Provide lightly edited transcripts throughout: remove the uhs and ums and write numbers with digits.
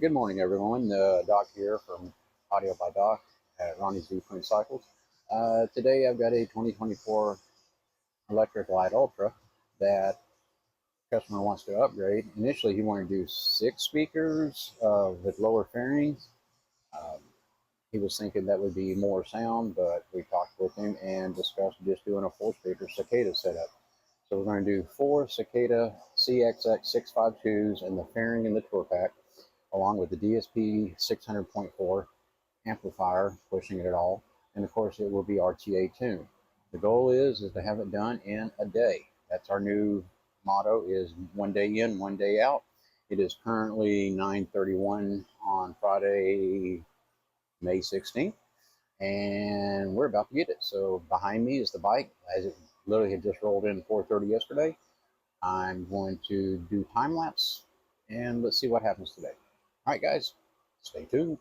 Good morning, everyone. Doc here from Audio by Doc at Ronnie's Viewpoint Cycles. Today I've got a 2024 Electric Light Ultra that the customer wants to upgrade. Initially, he wanted to do 6 speakers with lower fairings. He was thinking that would be more sound, but we talked with him and discussed just doing a 4-speaker Cicada setup. So we're going to do 4 Cicada CXX 652s and the fairing in the tour pack, along with the DSP 600.4 amplifier, pushing it at all, and of course it will be RTA tuned. The goal is to have it done in a day. That's our new motto, is one day in, one day out. It is currently 9:31 on Friday, May 16th, and we're about to get it. So behind me is the bike, as it literally had just rolled in 4:30 yesterday. I'm going to do time lapse and let's see what happens today. All right, guys, stay tuned.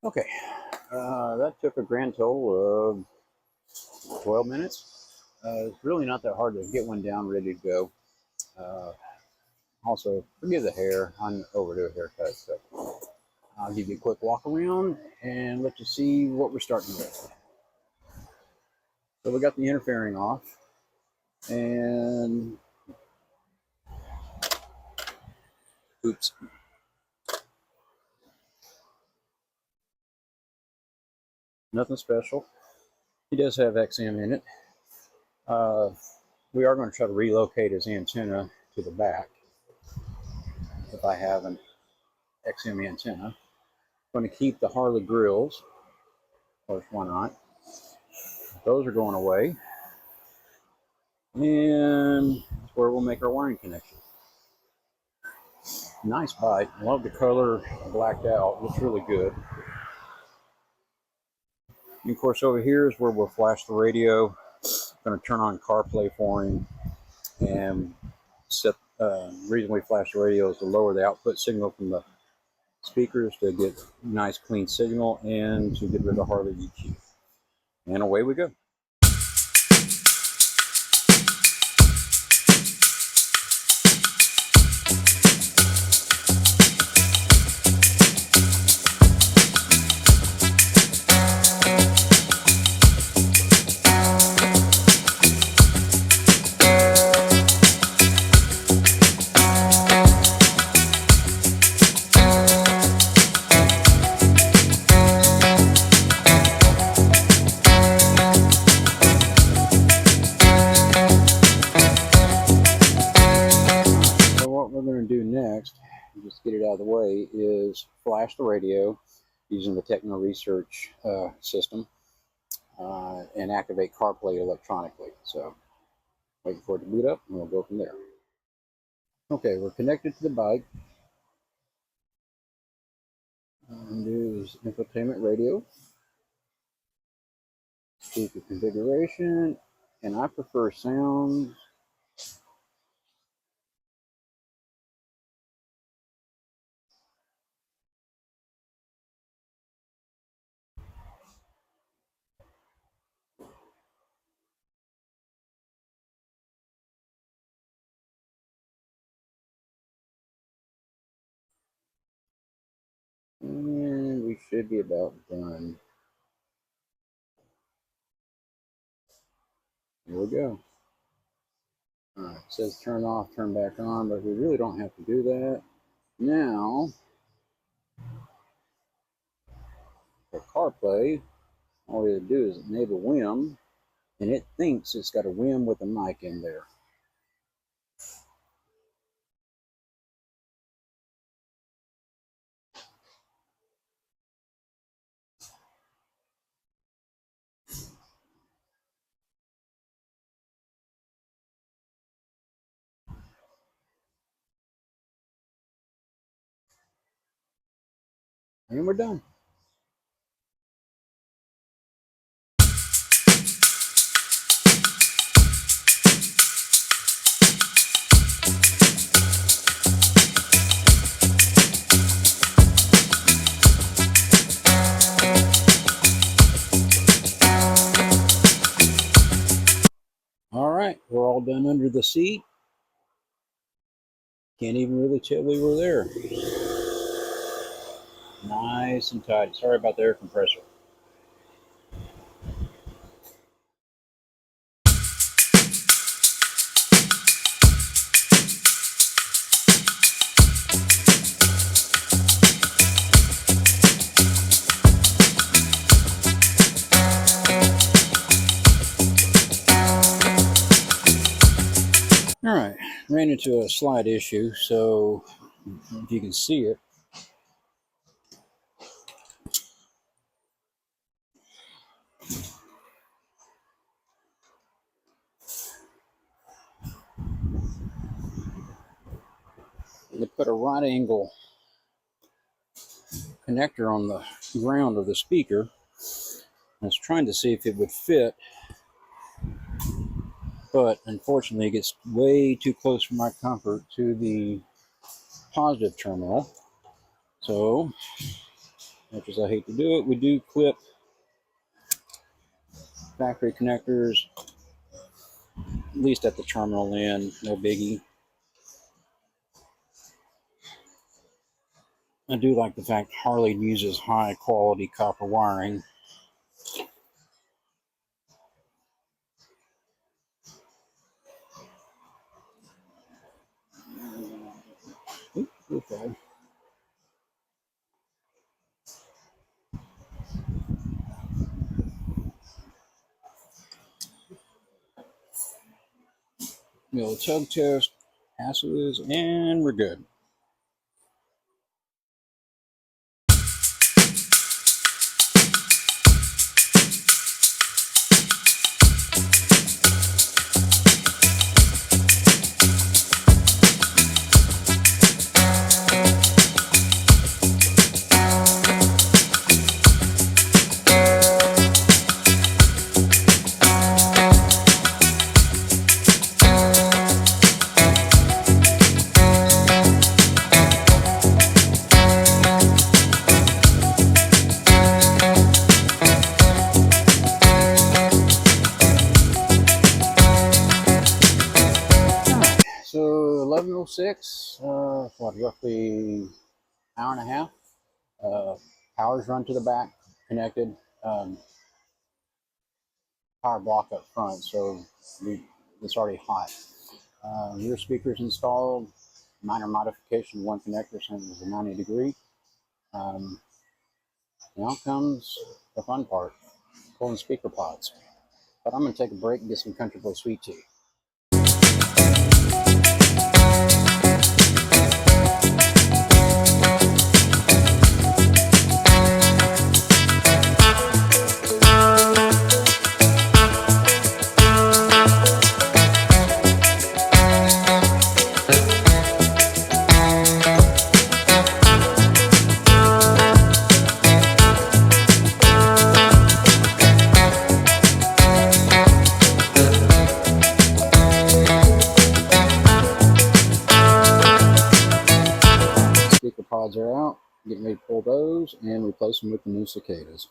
Okay, that took a grand total of 12 minutes. It's really not that hard to get one down ready to go. Also, forgive the hair. I'm overdue a haircut, so I'll give you a quick walk around and let you see what we're starting with. So we got the interfering off, and oops. Nothing special. He does have XM in it. We are going to try to relocate his antenna to the back if I have an XM antenna. I'm going to keep the Harley grills. Of course, why not? Those are going away. And that's where we'll make our wiring connection. Nice bike. Love the color blacked out. Looks really good. And of course, over here is where we'll flash the radio. I'm going to turn on CarPlay for him, and set. Reason we flash the radio is to lower the output signal from the speakers to get nice clean signal and to get rid of the Harley EQ. And away we go. Just get it out of the way, is flash the radio using the Techno Research system and activate CarPlay electronically. So waiting for it to boot up and we'll go from there. Okay, we're connected to the bike. And do infotainment radio, speaker configuration, and I prefer sounds. And we should be about done. Here we go. Alright, it says turn off, turn back on, but we really don't have to do that. Now, for CarPlay, all we have to do is enable WIM, and it thinks it's got a WIM with a mic in there. And we're done. all done under the seat. Can't even really tell we were there. Nice and tight. Sorry about the air compressor. All right, ran into a slight issue, so if you can see it, they put a right angle connector on the ground of the speaker. I was trying to see if it would fit, but unfortunately it gets way too close for my comfort to the positive terminal. So, much as I hate to do it, we do clip factory connectors, at least at the terminal end, no biggie. I do like the fact Harley uses high quality copper wiring. Okay. We'll tug test, passes, and we're good. So 11:06, roughly hour and a half. Power's run to the back, connected. Power block up front, so it's already hot. Rear speakers installed. Minor modification, one connector, since it was a 90-degree. Now comes the fun part, pulling speaker pods. But I'm going to take a break and get some Country Boy sweet tea. Speaker pods are out. Getting ready to pull those and replace them with the new Cicadas.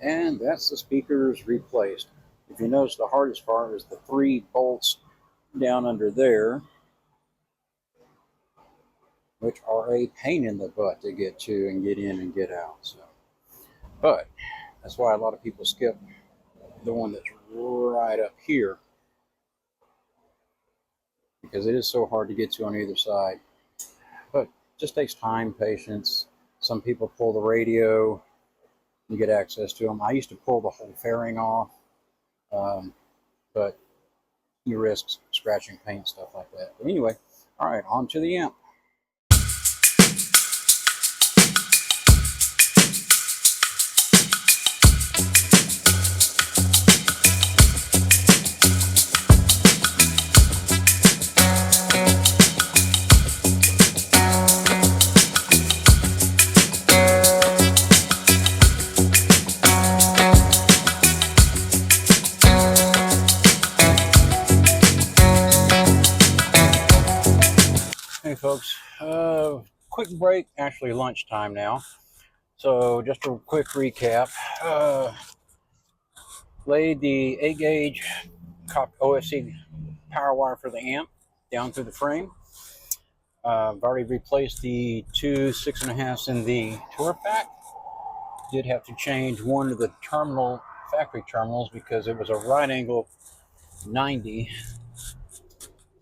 And that's the speakers replaced. If you notice, the hardest part is the 3 bolts down under there, which are a pain in the butt to get to and get in and get out. So, but that's why a lot of people skip the one that's right up here, because it is so hard to get to on either side. But it just takes time, patience. Some people pull the radio you get access to them. I used to pull the whole fairing off, but you risk scratching paint, stuff like that. But anyway, all right, on to the amp. Hey folks, quick break, actually lunchtime now. So just a quick recap. Laid the 8-gauge OFC power wire for the amp down through the frame. I've already replaced the two 6.5s in the tour pack. Did have to change one of the factory terminals because it was a right angle 90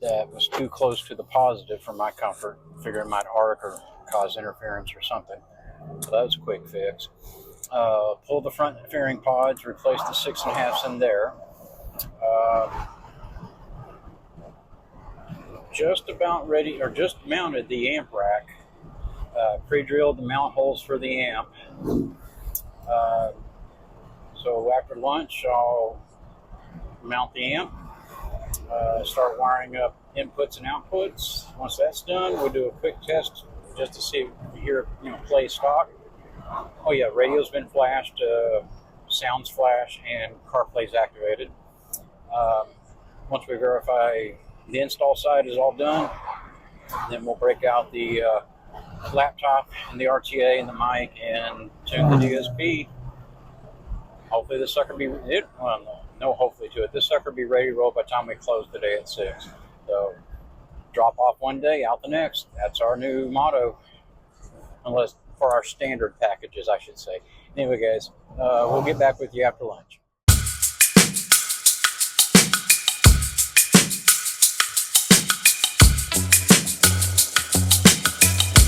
that was too close to the positive for my comfort. Figured it might arc or cause interference or something. So that was a quick fix. Pulled the front fairing pods, replaced the 6.5s in there. Just about ready, or just mounted the amp rack. Pre-drilled the mount holes for the amp. So after lunch, I'll mount the amp. Start wiring up inputs and outputs. Once that's done, we'll do a quick test just to see if we hear play stock. Oh yeah, radio's been flashed, sounds flash, and CarPlay's activated. Once we verify the install side is all done, then we'll break out the laptop and the RTA and the mic and tune the DSP. Hopefully this sucker be no hopefully to it. This sucker be ready to roll by the time we close today at 6. So drop off one day, out the next. That's our new motto. Unless for our standard packages, I should say. Anyway, guys, we'll get back with you after lunch. I'm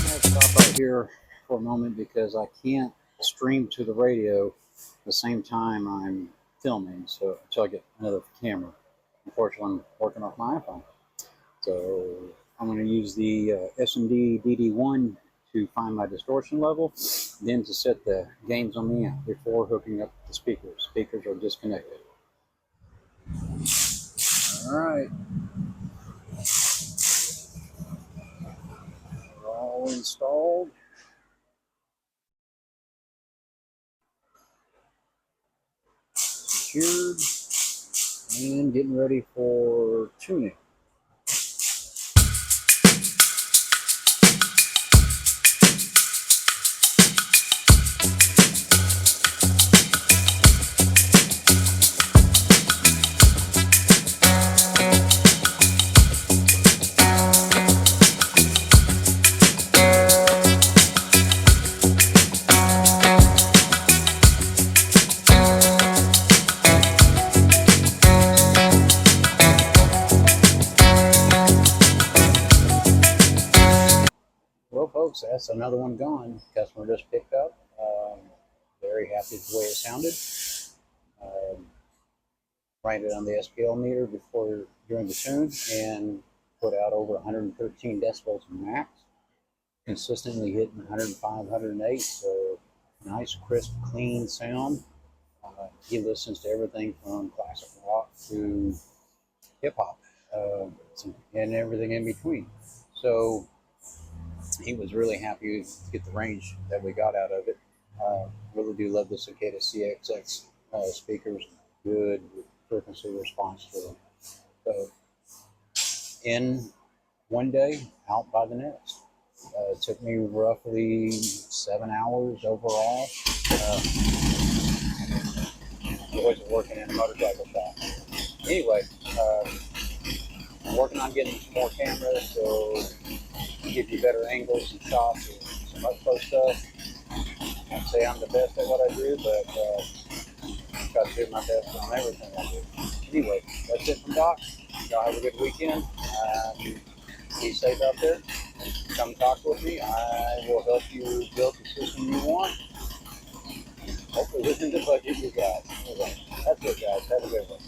going to stop right here for a moment because I can't stream to the radio the same time I'm filming, so until I get another camera. Unfortunately, I'm working off my iPhone. So I'm going to use the SMD DD1 to find my distortion level, then to set the gains on the amp before hooking up the speakers. Speakers are disconnected. All right. We're all installed. Secured. And getting ready for tuning. Well, folks, that's another one gone. Customer just picked up. Very happy with the way it sounded. Ran it on the SPL meter during the tune and put out over 113 decibels max. Consistently hitting 105, 108. So nice, crisp, clean sound. He listens to everything from classic rock to hip hop and everything in between. So he was really happy to get the range that we got out of it. Really do love the Cicada CXX speakers. Good frequency response to them. So in one day, out by the next. It took me roughly 7 hours overall. I wasn't working in a motorcycle shop. Anyway, I'm working on getting some more cameras so give you better angles and shots and some up close stuff. I'd say I'm the best at what I do, but I try to do my best on everything I do. Anyway, that's it from Doc. Y'all have a good weekend. Be safe out there. Come talk with me. I will help you build the system you want. Hopefully within the budget you got. That's it, guys. Have a good one.